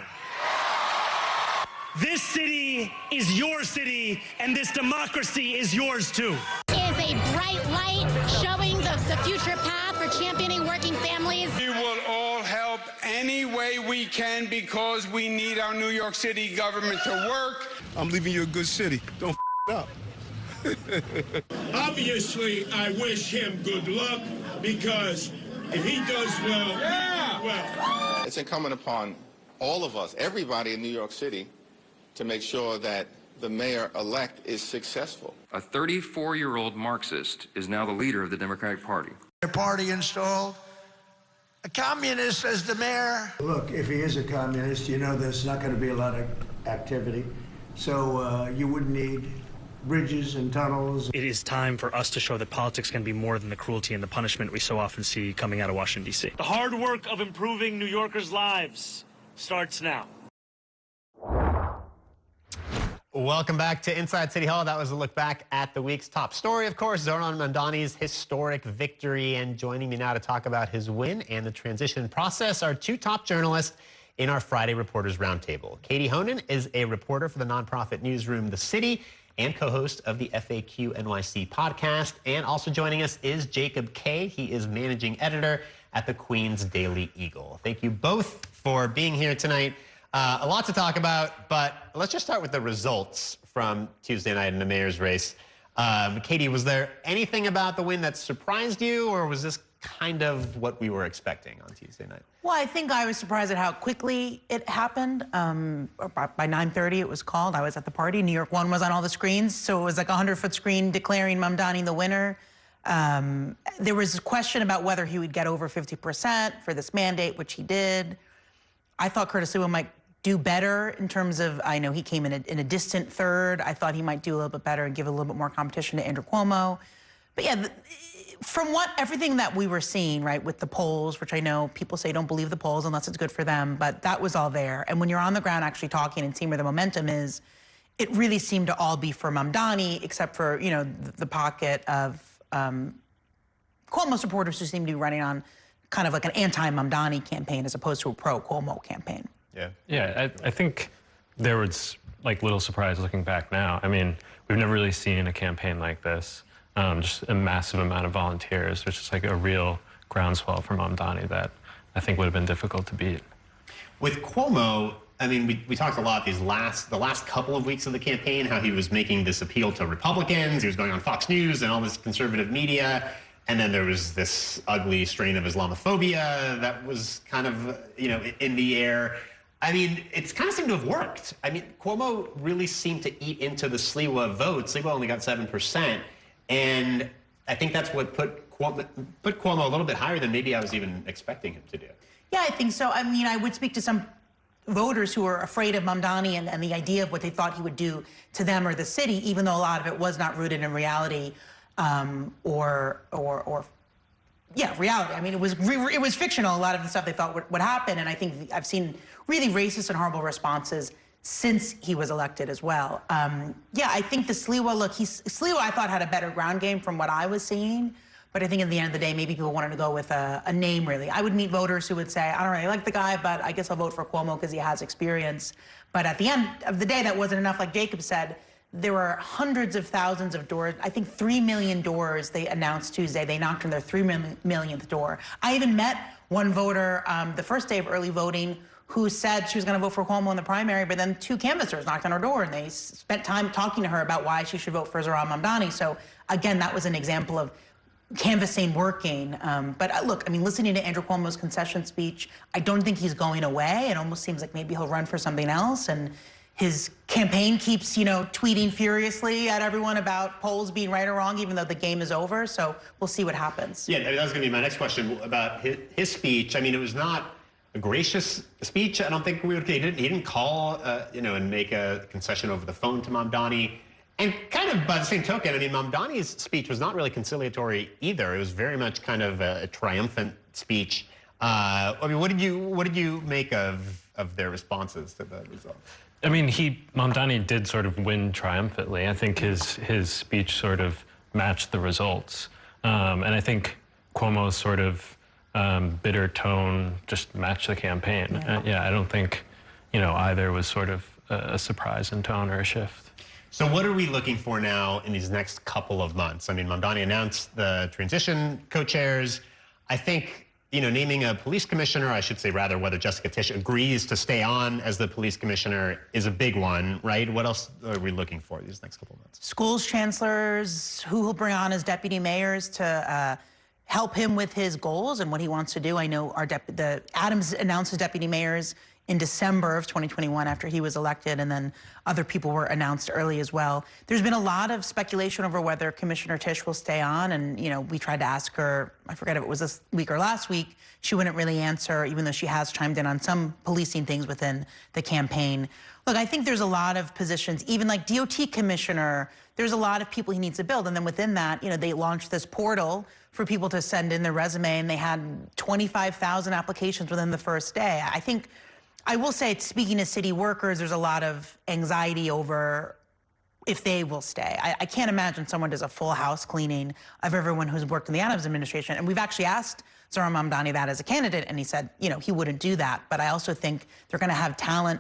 This city is your city, and this democracy is yours too. Is a bright light showing the future path for championing working families. We will all help any way we can because we need our New York City government to work. I'm leaving you a good city. Don't up. Obviously, I wish him good luck because if he does well, yeah. well. It's incumbent upon all of us, everybody in New York City, to make sure that the mayor-elect is successful. A 34-year-old Marxist is now the leader of the Democratic Party. The party installed a communist as the mayor. Look, if he is a communist, you know there's not going to be a lot of activity. So you wouldn't need bridges and tunnels. It is time for us to show that politics can be more than the cruelty and the punishment we so often see coming out of Washington, D.C. The hard work of improving New Yorkers' lives starts now. Welcome back to Inside City Hall. That was a look back at the week's top story, of course, Zohran Mamdani's historic victory. And joining me now to talk about his win and the transition process are two top journalists in our Friday Reporters Roundtable. Katie Hogan is a reporter for the nonprofit newsroom The City and co-host of the FAQ NYC podcast. And also joining us is Jacob Kay. He is managing editor at the Queens Daily Eagle. Thank you both for being here tonight. A lot to talk about, but let's just start with the results from Tuesday night in the mayor's race. Katie, was there anything about the win that surprised you, or was this kind of what we were expecting on Tuesday night? Well, I think I was surprised at how quickly it happened. By 9:30 it was called. I was at the party. New York One was on all the screens, so it was like a 100-foot screen declaring Mamdani the winner. There was a question about whether he would get over 50% for this mandate, which he did. I thought Curtis Sliwa might do better in terms of, I know he came in a distant third. I thought he might do a little bit better and give a little bit more competition to Andrew Cuomo. But yeah, from everything that we were seeing, right, with the polls, which I know people say don't believe the polls unless it's good for them, but that was all there. And when you're on the ground actually talking and seeing where the momentum is, it really seemed to all be for Mamdani, except for, you know, the pocket of Cuomo supporters who seem to be running on kind of like an anti-Mamdani campaign as opposed to a pro-Cuomo campaign. Yeah, I think there was like little surprise looking back now. I mean, we've never really seen a campaign like this. Just a massive amount of volunteers, which is like a real groundswell for Mamdani that I think would have been difficult to beat. With Cuomo, I mean, we talked a lot the last couple of weeks of the campaign, how he was making this appeal to Republicans. He was going on Fox News and all this conservative media. And then there was this ugly strain of Islamophobia that was kind of, you know, in the air. I mean, it's kind of seemed to have worked. I mean, Cuomo really seemed to eat into the Sliwa vote. Sliwa only got 7%. And I think that's what put Cuomo a little bit higher than maybe I was even expecting him to do. Yeah, I think so. I mean, I would speak to some voters who are afraid of Mamdani and the idea of what they thought he would do to them or the city, even though a lot of it was not rooted in reality reality. I mean, it was fictional, a lot of the stuff they thought would happen. And I think I've seen really racist and horrible responses since he was elected as well. Yeah, I think the Sliwa look, Sliwa I thought had a better ground game from what I was seeing. But I think at the end of the day, maybe people wanted to go with a name, really. I would meet voters who would say, I don't really like the guy, but I guess I'll vote for Cuomo because he has experience. But at the end of the day, that wasn't enough. Like Jacob said, there were hundreds of thousands of doors. I think 3 million doors they announced Tuesday. They knocked on their 3 millionth door. I even met one voter the first day of early voting who said she was going to vote for Cuomo in the primary, but then 2 canvassers knocked on her door, and they spent time talking to her about why she should vote for Zohran Mamdani. So, again, that was an example of canvassing working. But look, I mean, listening to Andrew Cuomo's concession speech, I don't think he's going away. It almost seems like maybe he'll run for something else. And his campaign keeps, you know, tweeting furiously at everyone about polls being right or wrong, even though the game is over. So we'll see what happens. Yeah, that was going to be my next question about his speech. I mean, it was not gracious speech. I don't think he didn't call, and make a concession over the phone to Mamdani. And kind of by the same token, I mean, Mamdani's speech was not really conciliatory either. It was very much kind of a triumphant speech. I mean, what did you make of their responses to the result? I mean, Mamdani did sort of win triumphantly. I think his speech sort of matched the results. And I think Cuomo's sort of bitter tone just matched the campaign. Yeah, I don't think, either was sort of a surprise in tone or a shift. So what are we looking for now in these next couple of months? I mean, Mamdani announced the transition co-chairs. I think, naming a police commissioner, I should say rather whether Jessica Tisch agrees to stay on as the police commissioner is a big one, right? What else are we looking for these next couple of months? Schools chancellors, who he'll bring on as deputy mayors to help him with his goals and what he wants to do. I know Adams announced his deputy mayors in December of 2021 after he was elected, and then other people were announced early as well. There's been a lot of speculation over whether Commissioner Tisch will stay on, and we tried to ask her, I forget if it was this week or last week, she wouldn't really answer, even though she has chimed in on some policing things within the campaign. Look, I think there's a lot of positions, even like DOT commissioner, there's a lot of people he needs to build, and then within that, they launched this portal for people to send in their resume, and they had 25,000 applications within the first day. I will say, speaking to city workers, there's a lot of anxiety over if they will stay. I can't imagine someone does a full house cleaning of everyone who's worked in the Adams administration. And we've actually asked Zohran Mamdani that as a candidate, and he said, he wouldn't do that. But I also think they're going to have talent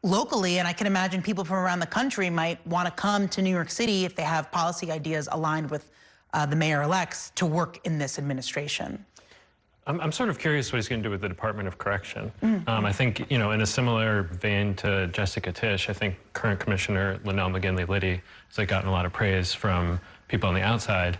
locally, and I can imagine people from around the country might want to come to New York City if they have policy ideas aligned with the mayor-elects to work in this administration. I'm sort of curious what he's going to do with the Department of Correction. I think, in a similar vein to Jessica Tisch, I think current Commissioner Linnell McGinley-Liddy has gotten a lot of praise from people on the outside.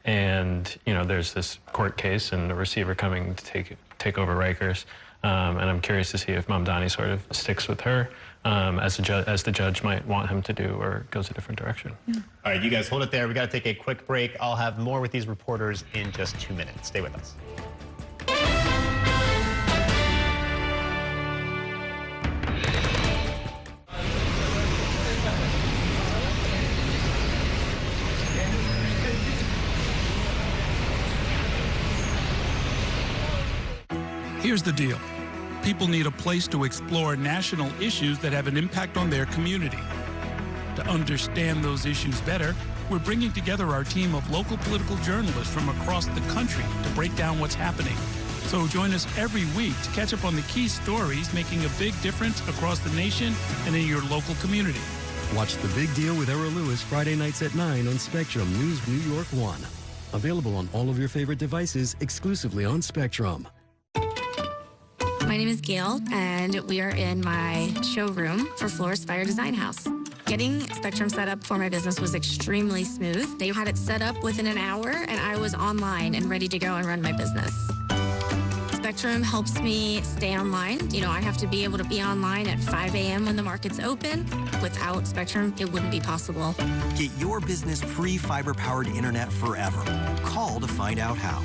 There's this court case and the receiver coming to take over Rikers. And I'm curious to see if Mamdani sort of sticks with her as the judge might want him to do, or goes a different direction. All right, you guys hold it there. We got to take a quick break. I'll have more with these reporters in just 2 minutes. Stay with us. Here's the deal. People need a place to explore national issues that have an impact on their community. To understand those issues better, we're bringing together our team of local political journalists from across the country to break down what's happening. So join us every week to catch up on the key stories making a big difference across the nation and in your local community. Watch The Big Deal with Errol Lewis Friday nights at 9 on Spectrum News New York 1. Available on all of your favorite devices exclusively on Spectrum. My name is Gail, and we are in my showroom for Florist Fire Design House. Getting Spectrum set up for my business was extremely smooth. They had it set up within an hour, and I was online and ready to go and run my business. Spectrum helps me stay online. I have to be able to be online at 5 a.m. when the market's open. Without Spectrum, it wouldn't be possible. Get your business free fiber-powered internet forever. Call to find out how.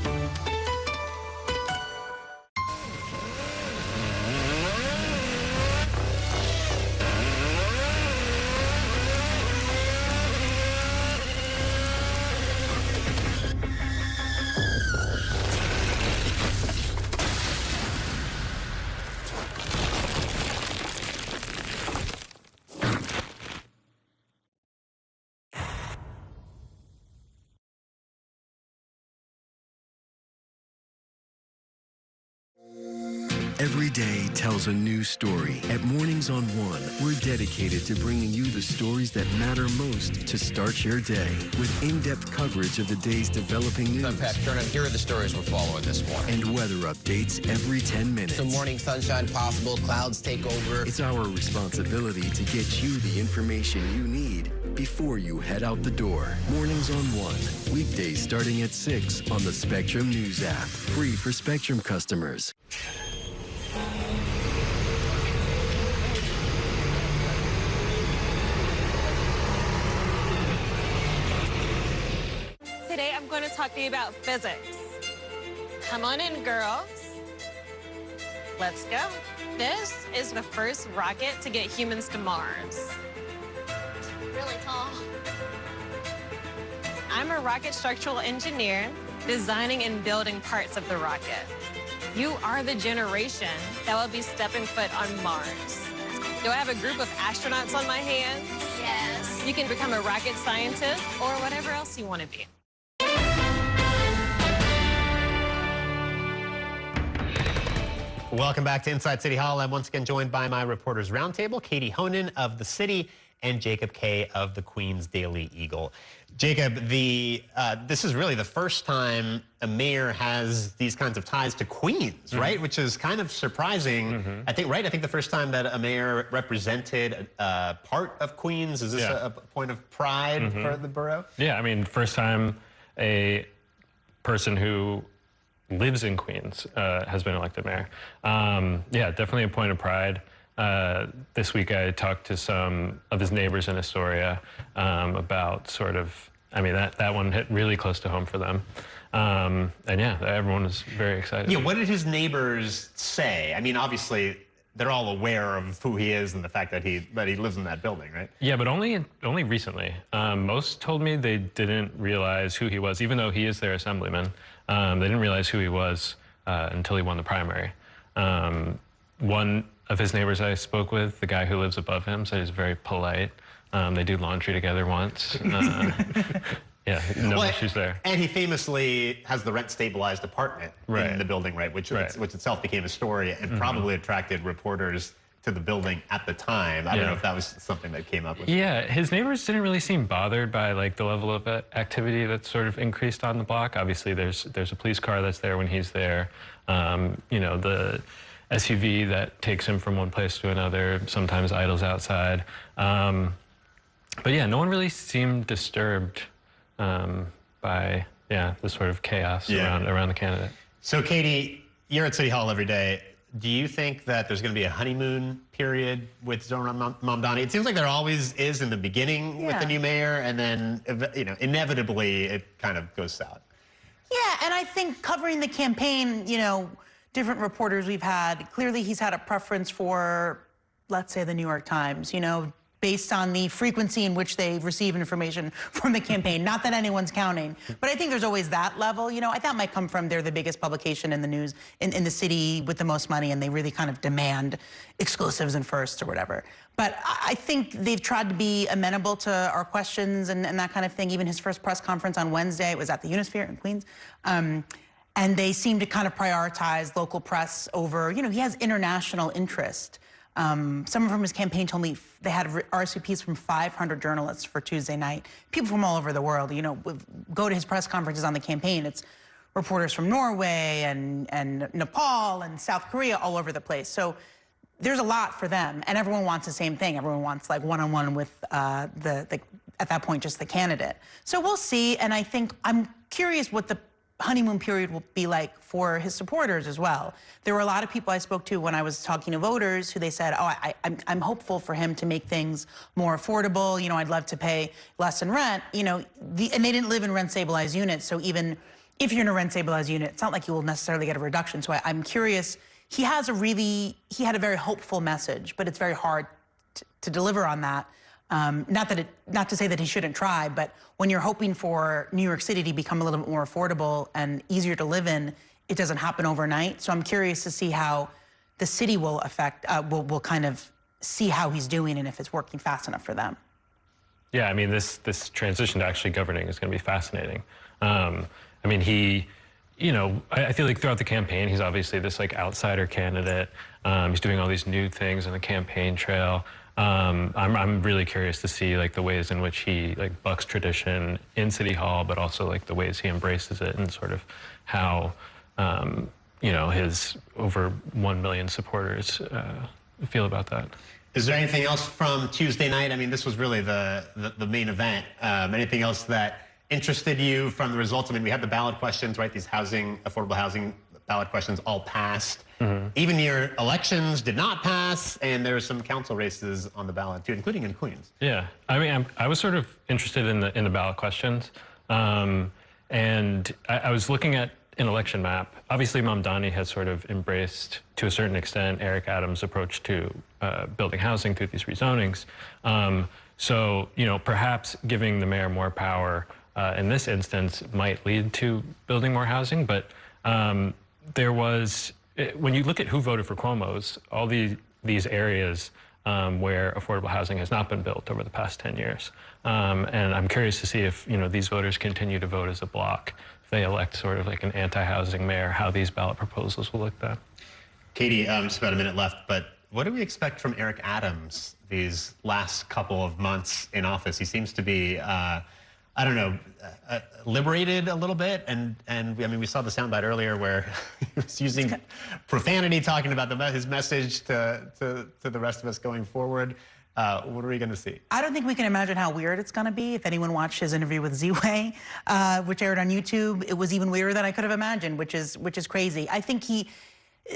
Every day tells a new story. At Mornings on One, we're dedicated to bringing you the stories that matter most to start your day. With in-depth coverage of the day's developing news. I'm Pat Kernan. Here are the stories we're following this morning. And weather updates every 10 minutes. Some morning sunshine possible, clouds take over. It's our responsibility to get you the information you need before you head out the door. Mornings on One, weekdays starting at 6 on the Spectrum News app. Free for Spectrum customers. Today I'm going to talk to you about physics. Come on in, girls. Let's go. This is the first rocket to get humans to Mars. Really tall. I'm a rocket structural engineer, designing and building parts of the rocket. You are the generation that will be stepping foot on Mars. Do I have a group of astronauts on my hands? Yes. You can become a rocket scientist or whatever else you want to be. Welcome back to Inside City Hall. I'm once again joined by my reporters roundtable, Katie Honan of The City and Jacob Kay of the Queens Daily Eagle. Jacob, this is really the first time a mayor has these kinds of ties to Queens, right? Which is kind of surprising. I think, right? I think the first time that a mayor represented part of Queens. Is this a point of pride for the borough? Yeah, I mean, first time a person who lives in Queens has been elected mayor. Yeah, definitely a point of pride. This week I talked to some of his neighbors in Astoria about sort of, I mean, that one hit really close to home for them. And yeah, everyone was very excited. Yeah, what did his neighbors say? I mean, obviously, they're all aware of who he is and the fact that he lives in that building, right? Yeah, but only recently. Most told me they didn't realize who he was, even though he is their assemblyman. They didn't realize who he was until he won the primary. One of his neighbors I spoke with, the guy who lives above him, said he's very polite. They do laundry together once. Yeah, no issues there. And he famously has the rent-stabilized apartment in the building, right? Which itself became a story and probably attracted reporters to the building at the time. I don't know if that was something that came up with. Yeah, his neighbors didn't really seem bothered by like the level of activity that's sort of increased on the block. Obviously, there's a police car that's there when he's there. You know, the SUV that takes him from one place to another, sometimes idles outside. But yeah, no one really seemed disturbed by the sort of chaos around the candidate. So Katie, you're at City Hall every day. Do you think that there's going to be a honeymoon period with Zohran Mamdani? It seems like there always is in the beginning with the new mayor, and then inevitably it kind of goes south. Yeah, and I think covering the campaign, different reporters we've had, clearly he's had a preference for, let's say, the New York Times, based on the frequency in which they receive information from the campaign. Not that anyone's counting, but I think there's always that level. I thought might come from they're the biggest publication in the news, in the city with the most money, and they really kind of demand exclusives and firsts or whatever. But I think they've tried to be amenable to our questions and that kind of thing. Even his first press conference on Wednesday, it was at the Unisphere in Queens. And they seem to kind of prioritize local press over, he has international interest. Someone from his campaign told me they had RSVPs from 500 journalists for Tuesday night. People from all over the world, go to his press conferences on the campaign. It's reporters from Norway and Nepal and South Korea, all over the place. So there's a lot for them, and everyone wants the same thing. Everyone wants like one-on-one with at that point, just the candidate. So we'll see, and I think I'm curious what the honeymoon period will be like for his supporters as well. There were a lot of people I spoke to when I was talking to voters who they said, I'm hopeful for him to make things more affordable. I'd love to pay less in rent. And they didn't live in rent-stabilized units, so even if you're in a rent-stabilized unit, it's not like you will necessarily get a reduction. So I'm curious. He had a very hopeful message, but it's very hard to deliver on that. Not to say that he shouldn't try, but when you're hoping for New York City to become a little bit more affordable and easier to live in, it doesn't happen overnight. So I'm curious to see how the city will will kind of see how he's doing and if it's working fast enough for them. Yeah, I mean, this transition to actually governing is going to be fascinating. I mean, I feel like throughout the campaign, he's obviously this like outsider candidate. He's doing all these new things on the campaign trail. I'm really curious to see like the ways in which he like bucks tradition in City Hall, but also like the ways he embraces it and sort of how his over 1 million supporters feel about that. Is there anything else from Tuesday night? I mean, this was really the main event. Anything else that interested you from the results? I mean, we had the ballot questions, right? These affordable housing ballot questions all passed. Even your elections did not pass, and there were some council races on the ballot too, including in Queens. Yeah, I mean, I was sort of interested in the ballot questions, and I was looking at an election map. Obviously, Mamdani has sort of embraced, to a certain extent, Eric Adams' approach to building housing through these rezonings. So, you know, perhaps giving the mayor more power in this instance might lead to building more housing, but there was, when you look at who voted for Cuomo's, all these areas where affordable housing has not been built over the past 10 years. And I'm curious to see if, you know, these voters continue to vote as a bloc, if they elect sort of like an anti-housing mayor, how these ballot proposals will look then. Katie, just about a minute left, but what do we expect from Eric Adams these last couple of months in office? He seems to be, I don't know, liberated a little bit, and I mean, we saw the soundbite earlier where he was using profanity, talking about his message to the rest of us going forward. What are we going to see? I don't think we can imagine how weird it's going to be. If anyone watched his interview with Z-Way, which aired on YouTube, it was even weirder than I could have imagined, which is crazy. I think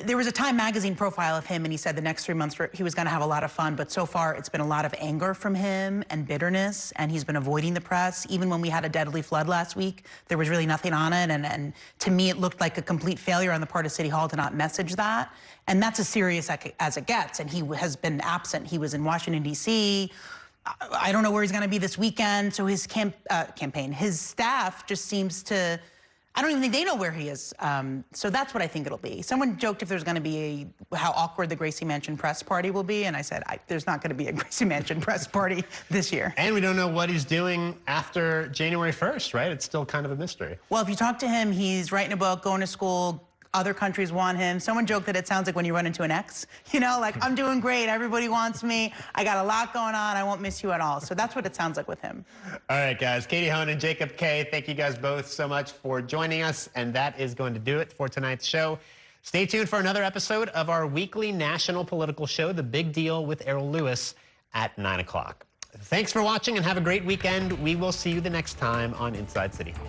there was a Time magazine profile of him, and he said the next 3 months he was going to have a lot of fun, but so far it's been a lot of anger from him and bitterness, and he's been avoiding the press. Even when we had a deadly flood last week, there was really nothing on it, and to me it looked like a complete failure on the part of City Hall to not message that, and that's as serious as it gets, and he has been absent. He was in Washington, D.C., I don't know where he's going to be this weekend, so his campaign, his staff just seems to, I don't even think they know where he is. So that's what I think it'll be. Someone joked if there's going to be how awkward the Gracie Mansion press party will be, and I said, there's not going to be a Gracie Mansion press party this year. And we don't know what he's doing after January 1st, right? It's still kind of a mystery. Well, if you talk to him, he's writing a book, going to school. Other countries want him. Someone joked that it sounds like when you run into an ex, you know, like, I'm doing great, everybody wants me, I got a lot going on, I won't miss you at all. So that's what it sounds like with him. All right, guys, Katie Hohn and Jacob Kay, thank you guys both so much for joining us, and that is going to do it for tonight's show. Stay tuned for another episode of our weekly national political show, The Big Deal with Errol Lewis, at 9 o'clock. Thanks for watching and have a great weekend. We will see you the next time on Inside City Hall.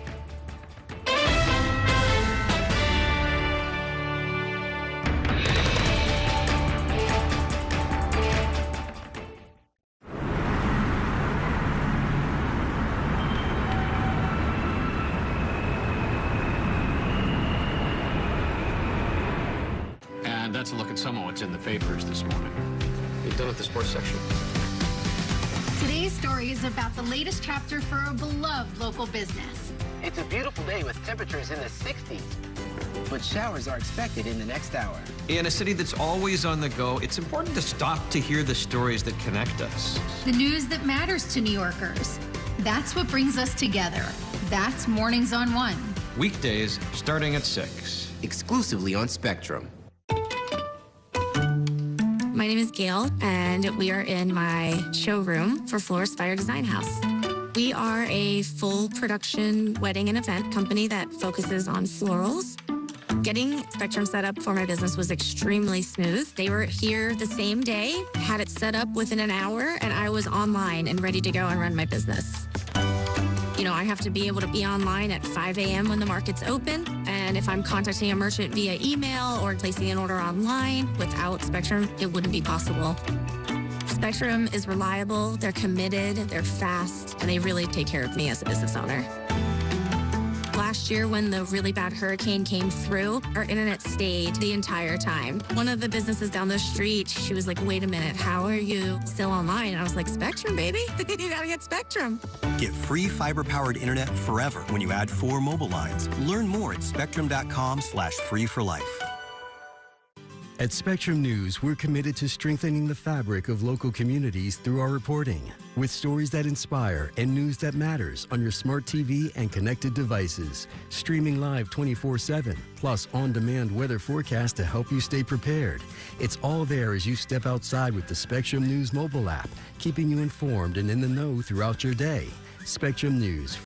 That's a look at some of what's in the papers this morning. You're done with the sports section. Today's story is about the latest chapter for a beloved local business. It's a beautiful day with temperatures in the 60s, but showers are expected in the next hour. In a city that's always on the go, it's important to stop to hear the stories that connect us. The news that matters to New Yorkers. That's what brings us together. That's Mornings on One. Weekdays starting at 6. Exclusively on Spectrum. My name is Gail, and we are in my showroom for Florist Fire Design House. We are a full production wedding and event company that focuses on florals. Getting Spectrum set up for my business was extremely smooth. They were here the same day, had it set up within an hour, and I was online and ready to go and run my business. You know, I have to be able to be online at 5 a.m. when the market's open. And if I'm contacting a merchant via email or placing an order online, without Spectrum, it wouldn't be possible. Spectrum is reliable, they're committed, they're fast, and they really take care of me as a business owner. Last year, when the really bad hurricane came through, our internet stayed the entire time. One of the businesses down the street, she was like, wait a minute, how are you still online? And I was like, Spectrum, baby. You gotta get Spectrum. Get free fiber-powered internet forever when you add 4 mobile lines. Learn more at spectrum.com/free4life. At Spectrum News, we're committed to strengthening the fabric of local communities through our reporting, with stories that inspire and news that matters on your smart TV and connected devices, streaming live 24/7, plus on-demand weather forecast to help you stay prepared. It's all there as you step outside with the Spectrum News mobile app, keeping you informed and in the know throughout your day. Spectrum News.